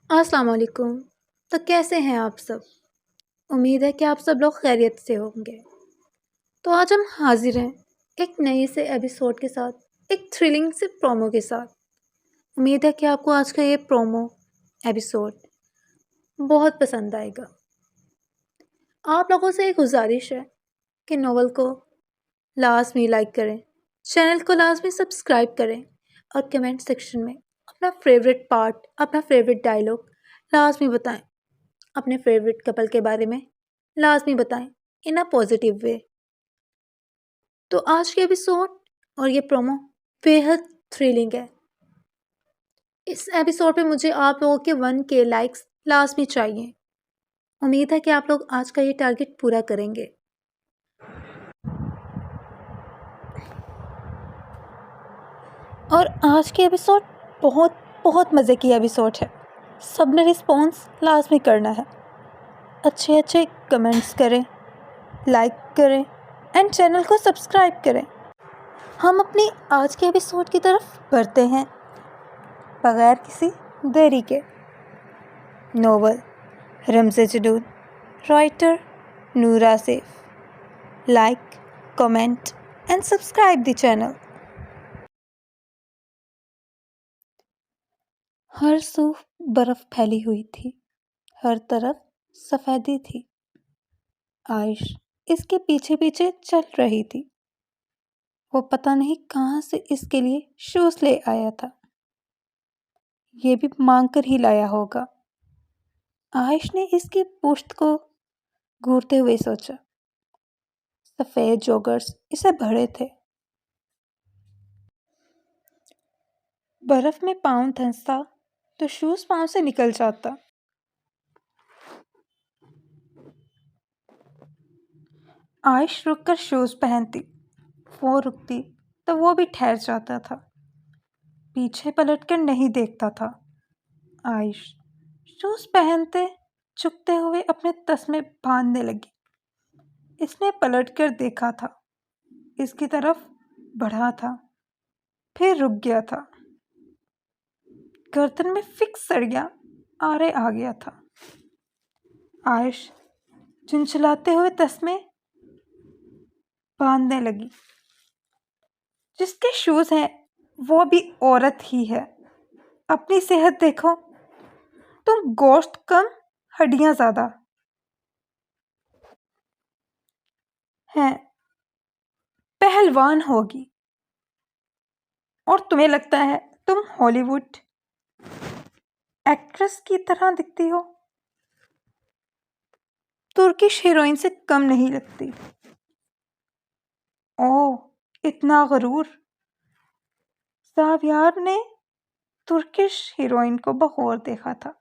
السلام علیکم۔ تو کیسے ہیں آپ سب؟ امید ہے کہ آپ سب لوگ خیریت سے ہوں گے۔ تو آج ہم حاضر ہیں ایک نئی سے ایپیسوڈ کے ساتھ، ایک تھرلنگ سے پرومو کے ساتھ۔ امید ہے کہ آپ کو آج کا یہ پرومو ایپیسوڈ بہت پسند آئے گا۔ آپ لوگوں سے ایک گزارش ہے کہ ناول کو لازمی لائک کریں، چینل کو لازمی سبسکرائب کریں اور کمنٹ سیکشن میں اپنا فیوریٹ پارٹ، اپنا فیوریٹ ڈائلاگ لازمی بتائیں۔ اپنے فیوریٹ کپل کے بارے میں لازمی بتائیں ان اے پازیٹیو وے۔ تو آج کے ایپیسوڈ اور یہ پرومو بےحد تھرلنگ ہے۔ اس ایپیسوڈ پہ مجھے آپ لوگوں کے 1K لائکس لازمی چاہیے۔ امید ہے کہ آپ لوگ آج کا یہ ٹارگٹ پورا کریں گے۔ اور آج کے ایپیسوڈ بہت بہت مزے کی ایپیسوڈ ہے۔ سب نے رسپانس لازمی کرنا ہے۔ اچھے اچھے کمنٹس کریں، لائک کریں اینڈ چینل کو سبسکرائب کریں۔ ہم اپنی آج کے ایپیسوڈ کی طرف بڑھتے ہیں بغیر کسی دیری کے۔ ناول رمز جدود، writer Noor Asif. Like, comment and subscribe the channel. ہر سو برف پھیلی ہوئی تھی، ہر طرف سفیدی تھی۔ عائش اس کے پیچھے پیچھے چل رہی تھی۔ وہ پتہ نہیں کہاں سے اس کے لیے شوز لے آیا تھا۔ یہ بھی مانگ کر ہی لایا ہوگا۔ عائش نے اس کی پشت کو گھورتے ہوئے سوچا۔ سفید جوگرز اسے بھرے تھے۔ برف میں پاؤں دھنستا تو شوز پاؤں سے نکل جاتا۔ عائش رک کر شوز پہنتی، وہ رکتی تو وہ بھی ٹھہر جاتا تھا۔ پیچھے پلٹ کر نہیں دیکھتا تھا۔ عائش شوز پہنتے چکتے ہوئے اپنے تسمے باندھنے لگی۔ اس نے پلٹ کر دیکھا تھا، اس کی طرف بڑھا تھا، پھر رک گیا تھا۔ گردن میں فکس سڑیاں آرے آ گیا تھا۔ عائش چنچلاتے ہوئے تسمے باندھنے لگی۔ جس کے شوز ہیں وہ بھی عورت ہی ہے۔ اپنی صحت دیکھو، تم گوشت کم ہڈیاں زیادہ ہیں، پہلوان ہوگی، اور تمہیں لگتا ہے تم ہالی ووڈ ایکٹریس کی طرح دکھتی ہو، ترکش ہیروئن سے کم نہیں لگتی۔ اوہ اتنا غرور! زاویار نے ترکش ہیروئن کو بغور دیکھا تھا۔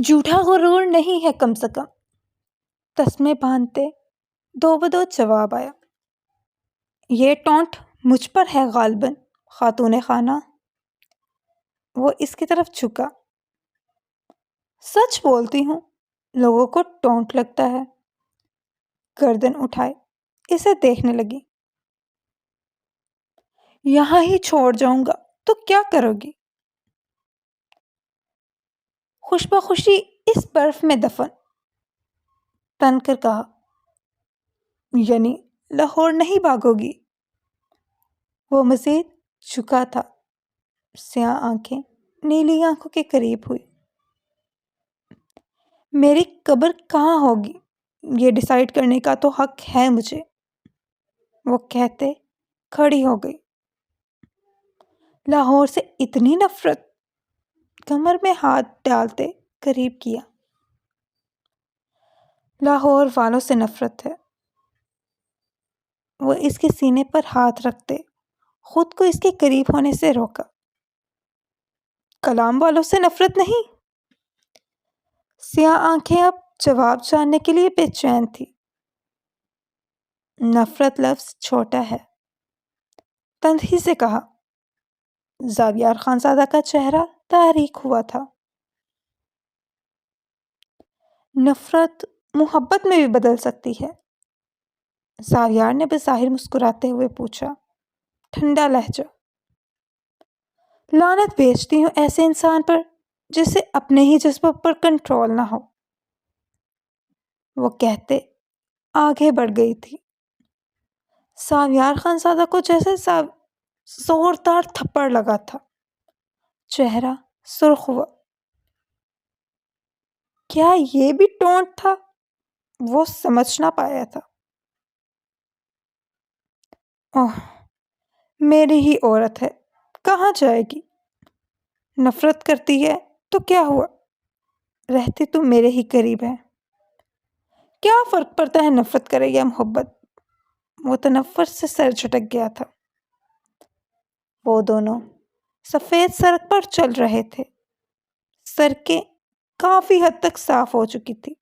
جھوٹا غرور نہیں ہے کم سے کم۔ تسمے باندھتے دو بدو جواب آیا۔ یہ ٹونٹ مجھ پر ہے غالباً خاتون خانہ۔ وہ اس کی طرف جھکا۔ سچ بولتی ہوں، لوگوں کو ٹونٹ لگتا ہے۔ گردن اٹھائے اسے دیکھنے لگی۔ یہاں ہی چھوڑ جاؤں گا تو کیا کرو گی؟ خوش بخوشی اس برف میں دفن، تن کر کہا۔ یعنی لاہور نہیں بھاگو گی؟ وہ مزید جھکا تھا، سیاہ آنکھیں نیلی آنکھوں کے قریب ہوئی۔ میری قبر کہاں ہوگی یہ ڈیسائیڈ کرنے کا تو حق ہے مجھے، وہ کہتے کھڑی ہو گئی۔ لاہور سے اتنی نفرت؟ کمر میں ہاتھ ڈالتے قریب کیا۔ لاہور والوں سے نفرت ہے۔ وہ اس کے سینے پر ہاتھ رکھتے خود کو اس کے قریب ہونے سے روکا۔ کلام والوں سے نفرت نہیں؟ سیاہ آنکھیں اب جواب جاننے کے لیے بے چین تھی۔ نفرت لفظ چھوٹا ہے، تندہی سے کہا۔ زاویار خانزادہ کا چہرہ تحریک ہوا تھا۔ نفرت محبت میں بھی بدل سکتی ہے، زاویار نے بظاہر مسکراتے ہوئے پوچھا، ٹھنڈا لہجہ۔ لعنت بھیجتی ہوں ایسے انسان پر جسے اپنے ہی جذبوں پر کنٹرول نہ ہو، وہ کہتے آگے بڑھ گئی تھی۔ ساویار خانزادہ کو جیسے زوردار تھپڑ لگا تھا، چہرہ سرخ ہوا۔ کیا یہ بھی ٹونٹ تھا؟ وہ سمجھ نہ پایا تھا۔ اوہ، میری ہی عورت ہے، کہاں جائے گی؟ نفرت کرتی ہے تو کیا ہوا، رہتی تو میرے ہی قریب ہے۔ کیا فرق پڑتا ہے نفرت کرے یا محبت؟ وہ تنفر سے سر جھٹک گیا تھا۔ وہ دونوں سفید سڑک پر چل رہے تھے۔ سڑکیں کافی حد تک صاف ہو چکی تھی،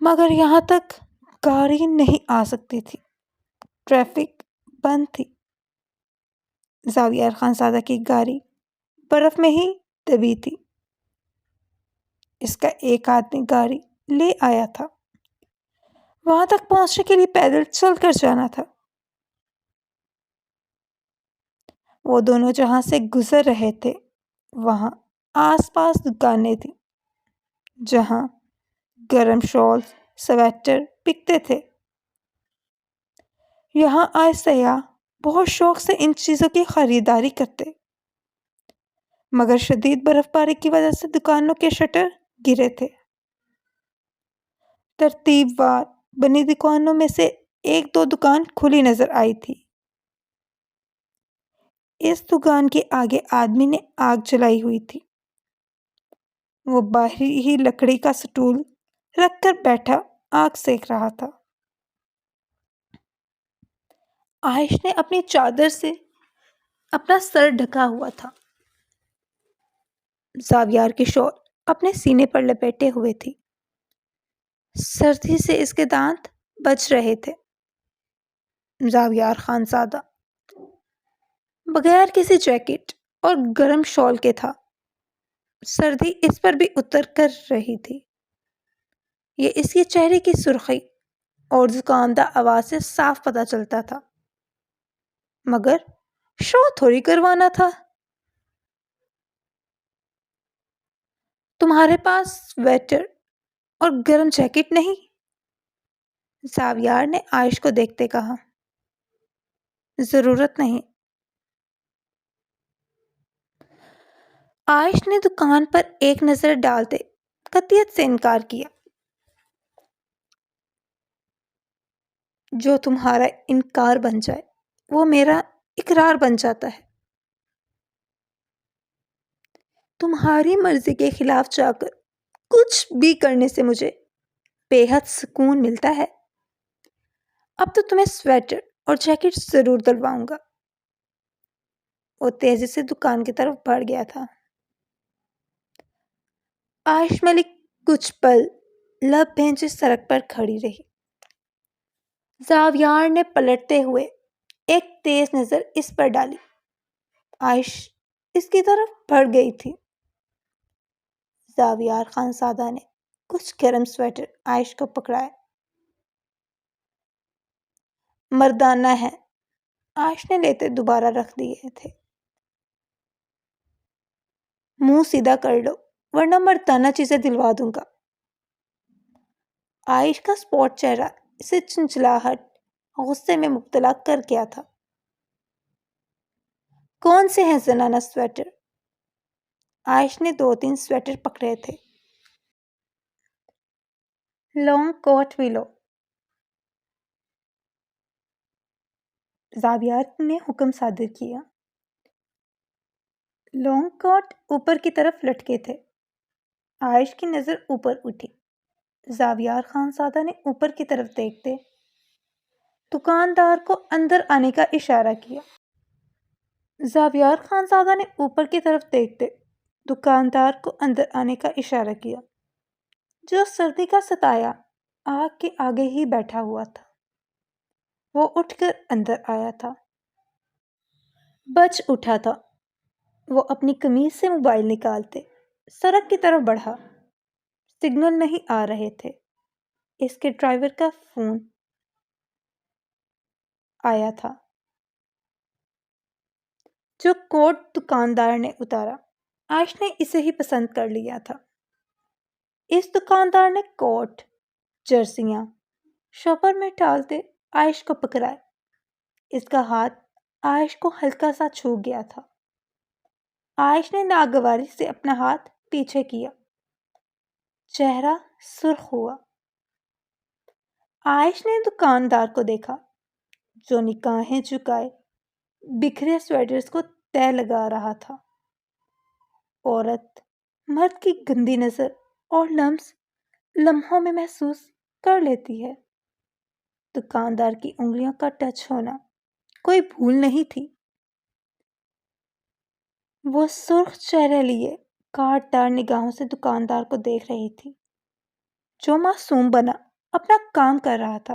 مگر یہاں تک گاڑی نہیں آ سکتی تھی۔ ٹریفک بند تھی۔ زاویار خانزادہ کی گاڑی برف میں ہی دبی تھی۔ اس کا ایک آدمی گاڑی لے آیا تھا۔ وہاں تک پہنچنے کے لیے پیدل چل کر جانا تھا۔ وہ دونوں جہاں سے گزر رہے تھے وہاں آس پاس دکانیں تھیں جہاں گرم شال، سویٹر بکتے تھے۔ یہاں آئے سیاح بہت شوق سے ان چیزوں کی خریداری کرتے، مگر شدید برف باری کی وجہ سے دکانوں کے شٹر گرے تھے۔ ترتیب وار بنی دکانوں میں سے ایک دو دکان کھلی نظر آئی تھی۔ اس دکان کے آگے آدمی نے آگ جلائی ہوئی تھی۔ وہ باہر ہی لکڑی کا سٹول رکھ کر بیٹھا آگ سیک رہا تھا۔ عائش نے اپنی چادر سے اپنا سر ڈھکا ہوا تھا۔ زاویار کی شال اپنے سینے پر لپیٹے ہوئے تھی۔ سردی سے اس کے دانت بج رہے تھے۔ زاویار خانزادہ بغیر کسی جیکٹ اور گرم شال کے تھا۔ سردی اس پر بھی اتر کر رہی تھی۔ یہ اس کے چہرے کی سرخی اور زکامدہ آواز سے صاف پتہ چلتا تھا، مگر شو تھوڑی کروانا تھا۔ تمہارے پاس سویٹر اور گرم جیکٹ نہیں؟ زاویار نے عائش کو دیکھتے کہا۔ ضرورت نہیں۔ عائش نے دکان پر ایک نظر ڈالتے قطعیت سے انکار کیا۔ جو تمہارا انکار بن جائے وہ میرا اقرار بن جاتا ہے۔ تمہاری مرضی کے خلاف جا کر کچھ بھی کرنے سے مجھے بے حد سکون ملتا ہے۔ اب تو تمہیں سویٹر اور جیکٹ ضرور دلواؤں گا۔ وہ تیزی سے دکان کی طرف بڑھ گیا تھا۔ عائش ملک کچھ پل لب بھینچے سڑک پر کھڑی رہی۔ زاویار نے پلٹتے ہوئے ایک تیز نظر اس پر ڈالی۔ عائش اس کی طرف بڑھ گئی تھی۔ زاویار خانزادہ نے کچھ گرم سویٹر عائش کو پکڑائے۔ مردانہ ہے، عائش نے لیتے دوبارہ رکھ دیے تھے۔ منہ سیدھا کر لو ورنہ مردانہ چیزیں دلوا دوں گا۔ عائش کا سپاٹ چہرہ اسے چنچلاہٹ غصے میں مبتلا کر گیا تھا۔ کون سے ہیں زنانہ سویٹر؟ عائش نے 2-3 سویٹر پکڑے تھے۔ لانگ کوٹ بھی لو۔ زاویار نے حکم صادر کیا۔ لانگ کوٹ اوپر کی طرف لٹکے تھے۔ عائش کی نظر اوپر اٹھی۔ زاویار خانزادہ نے اوپر کی طرف دیکھتے دکاندار کو اندر آنے کا اشارہ کیا۔ زاویار خانزادہ نے اوپر کی طرف دیکھتے دکاندار کو اندر آنے کا اشارہ کیا، جو سردی کا ستایا آگ کے آگے ہی بیٹھا ہوا تھا۔ وہ اٹھ کر اندر آیا تھا۔ بچ اٹھا تھا۔ وہ اپنی قمیض سے موبائل نکالتے سڑک کی طرف بڑھا۔ سگنل نہیں آ رہے تھے۔ اس کے ڈرائیور کا فون آیا تھا۔ جو کوٹ دکاندار نے اتارا، عائش نے اسے ہی پسند کر لیا تھا۔ اس دکاندار نے کوٹ، جرسیاں شوپر میں ڈالتے عائش کو پکڑائے۔ اس کا ہاتھ عائش کو ہلکا سا چھو گیا تھا۔ عائش نے ناگواری سے اپنا ہاتھ پیچھے کیا، چہرہ سرخ ہوا۔ عائش نے دکاندار کو دیکھا جو نگاہیں جھکائے بکھرے سویٹرز کو تہہ لگا رہا تھا۔ عورت مرد کی گندی نظر اور لمس لمحوں میں محسوس کر لیتی ہے۔ دکاندار کی انگلیوں کا ٹچ ہونا کوئی بھول نہیں تھی۔ وہ سرخ چہرے لیے کاٹدار نگاہوں سے دکاندار کو دیکھ رہی تھی، جو معصوم بنا اپنا کام کر رہا تھا۔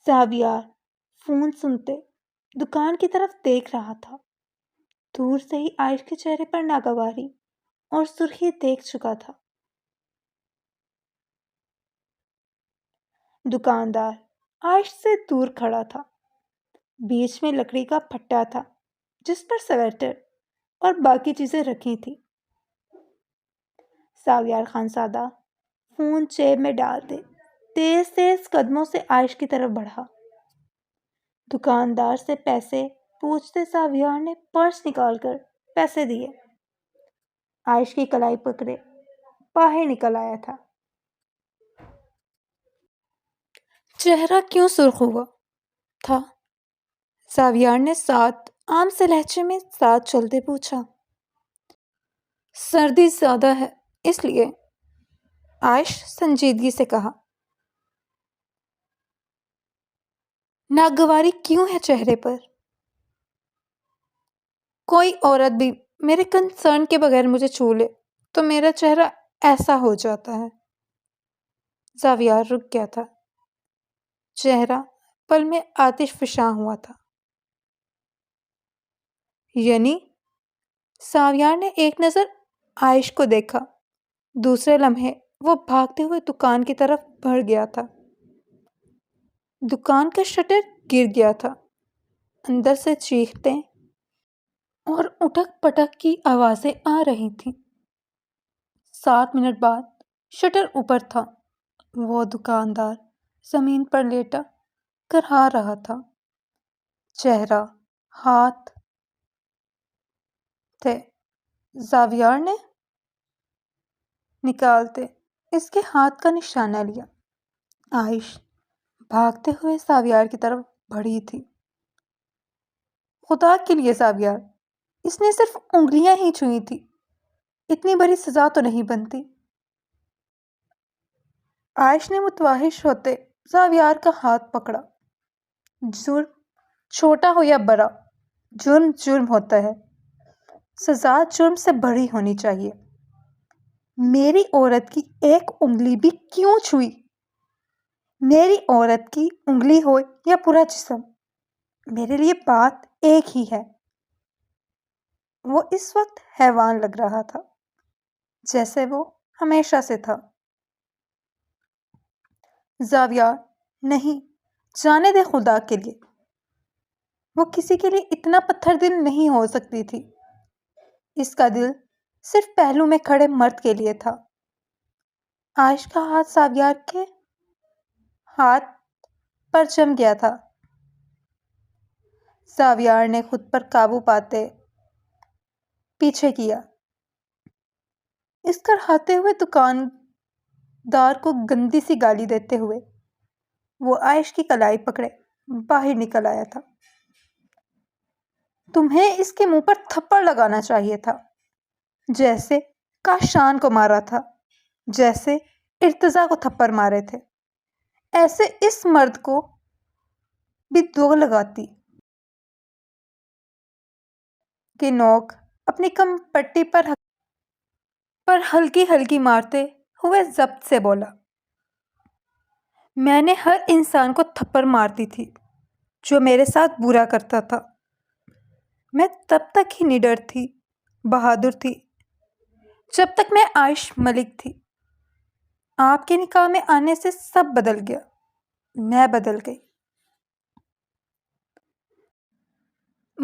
زاویار فون سنتے دکان کی طرف دیکھ رہا تھا۔ دور سے ہی عائش کے چہرے پر ناگواری اور سرخی دیکھ چکا تھا۔ دکاندار عائش سے دور کھڑا تھا۔ بیچ میں لکڑی کا پھٹا تھا جس پر سویٹر اور باقی چیزیں رکھی تھی۔ زاویار خانزادہ فون جیب میں ڈالتے تیز تیز قدموں سے عائش کی طرف بڑھا۔ دکاندار سے پیسے پوچھتے زاویار نے پرس نکال کر پیسے دیے۔ عائش کی کلائی پکڑے باہر نکل آیا تھا۔ چہرہ کیوں سرخ ہوا تھا؟ زاویار نے عام سے لہجے میں ساتھ چلتے پوچھا۔ سردی زیادہ ہے اس لیے، عائش سنجیدگی سے کہا۔ ناگواری کیوں ہے چہرے پر؟ کوئی عورت بھی میرے کنسرن کے بغیر مجھے چھو لے تو میرا چہرہ ایسا ہو جاتا ہے۔ زاویار رک گیا تھا، چہرہ پل میں آتش فشاں ہوا تھا۔ یعنی؟ زاویار نے ایک نظر عائش کو دیکھا، دوسرے لمحے وہ بھاگتے ہوئے دکان کی طرف بڑھ گیا تھا۔ دکان کا شٹر گر گیا تھا۔ اندر سے چیختے اور اٹھک پٹک کی آوازیں آ رہی تھیں۔ 7 منٹ بعد شٹر اوپر تھا۔ وہ دکاندار زمین پر لیٹا کرہا رہا تھا۔ چہرہ، ہاتھ تھے۔ زاویار نے نکالتے اس کے ہاتھ کا نشانہ لیا۔ عائش بھاگتے ہوئے زاویار کی طرف بڑھی تھی۔ خدا کے لیے زاویار، اس نے صرف انگلیاں ہی چھوئی تھی، اتنی بڑی سزا تو نہیں بنتی۔ عائش نے متوحش ہوتے زاویار کا ہاتھ پکڑا۔ جرم چھوٹا ہو یا بڑا، جرم جرم ہوتا ہے، سزا جرم سے بڑی ہونی چاہیے۔ میری عورت کی ایک انگلی بھی کیوں چھوئی؟ میری عورت کی انگلی ہو یا پورا جسم، میرے لیے بات ایک ہی ہے۔ وہ اس وقت حیوان لگ رہا تھا، جیسے وہ ہمیشہ سے تھا۔ زاویار، نہیں، جانے دے خدا کے لیے۔ وہ کسی کے لیے اتنا پتھر دل نہیں ہو سکتی تھی۔ اس کا دل صرف پہلو میں کھڑے مرد کے لیے تھا۔ عائش کا ہاتھ زاویار کے ہاتھ پر جم گیا تھا۔ زاویار نے خود پر قابو پاتے پیچھے کیا۔ اس کرہاتے ہوئے دکاندار کو گندی سی گالی دیتے ہوئے وہ عائش کی کلائی پکڑے باہر نکل آیا تھا۔ تمہیں اس کے منہ پر تھپڑ لگانا چاہیے تھا، جیسے کاشان کو مارا تھا، جیسے ارتضا کو تھپڑ مارے تھے، ایسے اس مرد کو بھی 2 لگاتی۔ کی نوک اپنی کم پٹی پر ہلکی ہلکی مارتے ہوئے ضبط سے بولا۔ میں نے ہر انسان کو تھپڑ مارتی تھی جو میرے ساتھ برا کرتا تھا۔ میں تب تک ہی نڈر تھی، بہادر تھی، جب تک میں عائش ملک تھی۔ آپ کے نکاح میں آنے سے سب بدل گیا، میں بدل گئی۔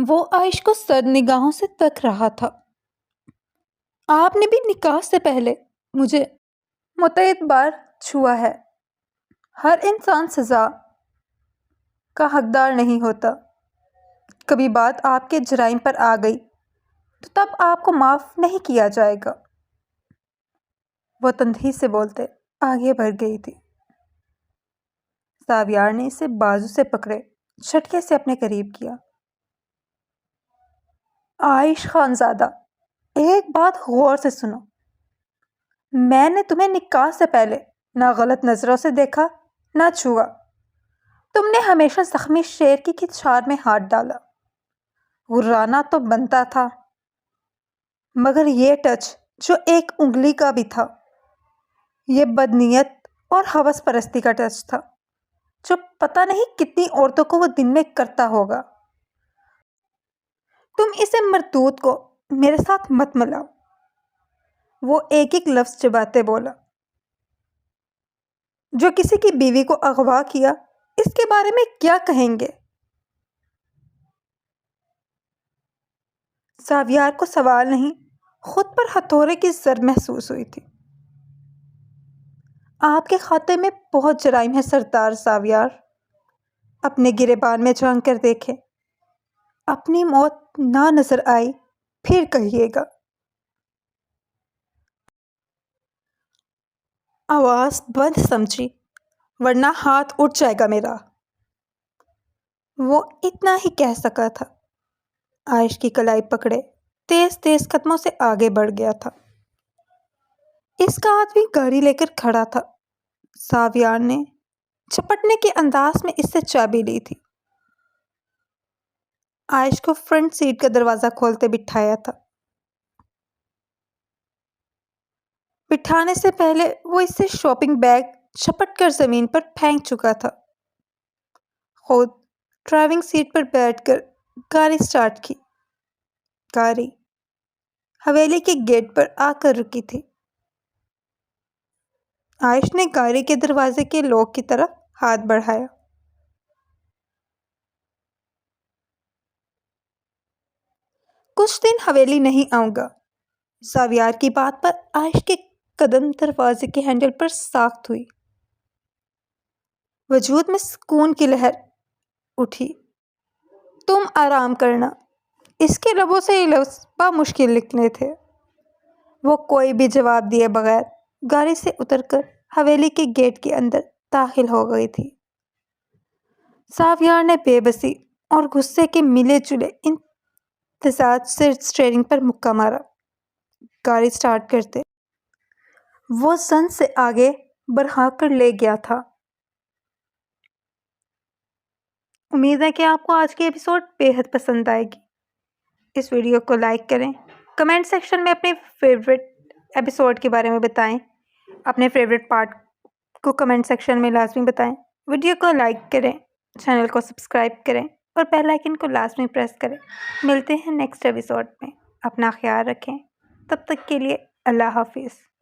وہ عائش کو سرد نگاہوں سے تک رہا تھا۔ آپ نے بھی نکاح سے پہلے مجھے متعدد بار چھوا ہے۔ ہر انسان سزا کا حقدار نہیں ہوتا۔ کبھی بات آپ کے جرائم پر آ گئی تو تب آپ کو معاف نہیں کیا جائے گا۔ وہ تندہی سے بولتے آگے بڑھ گئی تھی۔ ساویار نے اسے بازو سے پکڑے جھٹکے سے اپنے قریب کیا۔ عائش خانزادہ، ایک بات غور سے سنو۔ میں نے تمہیں نکاح سے پہلے نہ غلط نظروں سے دیکھا نہ چھوا۔ تم نے ہمیشہ زخمی شیر کی کچھار میں ہاتھ ڈالا۔ غرانہ تو بنتا تھا، مگر یہ ٹچ جو ایک انگلی کا بھی تھا، یہ بدنیت اور ہوس پرستی کا ٹچ تھا جو پتہ نہیں کتنی عورتوں کو وہ دن میں کرتا ہوگا۔ تم اسے مردود کو میرے ساتھ مت ملاؤ۔ وہ ایک ایک لفظ چباتے بولا۔ جو کسی کی بیوی کو اغوا کیا اس کے بارے میں کیا کہیں گے؟ ساویار کو سوال نہیں، خود پر ہتھوڑے کی زر محسوس ہوئی تھی۔ آپ کے کھاتے میں بہت جرائم ہے سردار ساویار۔ اپنے گریبان میں جھانک کر دیکھے۔ اپنی موت نہ نظر آئی پھر کہیے گا۔ آواز بند سمجھی، ورنہ ہاتھ اٹھ جائے گا میرا۔ وہ اتنا ہی کہہ سکا تھا۔ عائش کی کلائی پکڑے تیز تیز قدموں سے آگے بڑھ گیا تھا۔ اس کا آدمی گاڑی لے کر کھڑا تھا۔ ساویار نے جھپٹنے کے انداز میں اس سے چابی لی تھی۔ عائش کو فرنٹ سیٹ کا دروازہ کھولتے بٹھایا تھا۔ بٹھانے سے پہلے وہ اس سے شاپنگ بیگ جھپٹ کر زمین پر پھینک چکا تھا۔ خود ڈرائیونگ سیٹ پر بیٹھ کر گاڑی سٹارٹ کی۔ گاڑی حویلی کے گیٹ پر آ کر رکی تھی۔ عائش نے گاڑی کے دروازے کے لوک کی طرف ہاتھ بڑھایا۔ کچھ دن حویلی نہیں آؤں گا۔ ساویار کی بات پر عائش کے قدم دروازے کے ہینڈل پر ساخت ہوئی۔ وجود میں سکون کی لہر اٹھی۔ تم آرام کرنا۔ اس کے لبوں سے یہ لفظ بامشکل نکلے تھے۔ وہ کوئی بھی جواب دیے بغیر گاڑی سے اتر کر حویلی کے گیٹ کے اندر داخل ہو گئی تھی۔ ساویار نے بے بسی اور غصے کے ملے جلے امتزاج سے اسٹیئرنگ پر مکہ مارا۔ گاڑی سٹارٹ کرتے وہ زن سے آگے بڑھا کر لے گیا تھا۔ امید ہے کہ آپ کو آج کی ایپیسوڈ بے حد پسند آئے گی۔ اس ویڈیو کو لائک کریں، کمنٹ سیکشن میں اپنے فیوریٹ ایپیسوڈ کے بارے میں بتائیں، اپنے فیوریٹ پارٹ کو کمنٹ سیکشن میں لازمی بتائیں۔ ویڈیو کو لائک کریں، چینل کو سبسکرائب کریں اور بیل آئیکن کو لازمی پریس کریں۔ ملتے ہیں نیکسٹ ایپیسوڈ میں۔ اپنا خیال رکھیں۔ تب تک کے لیے اللہ حافظ۔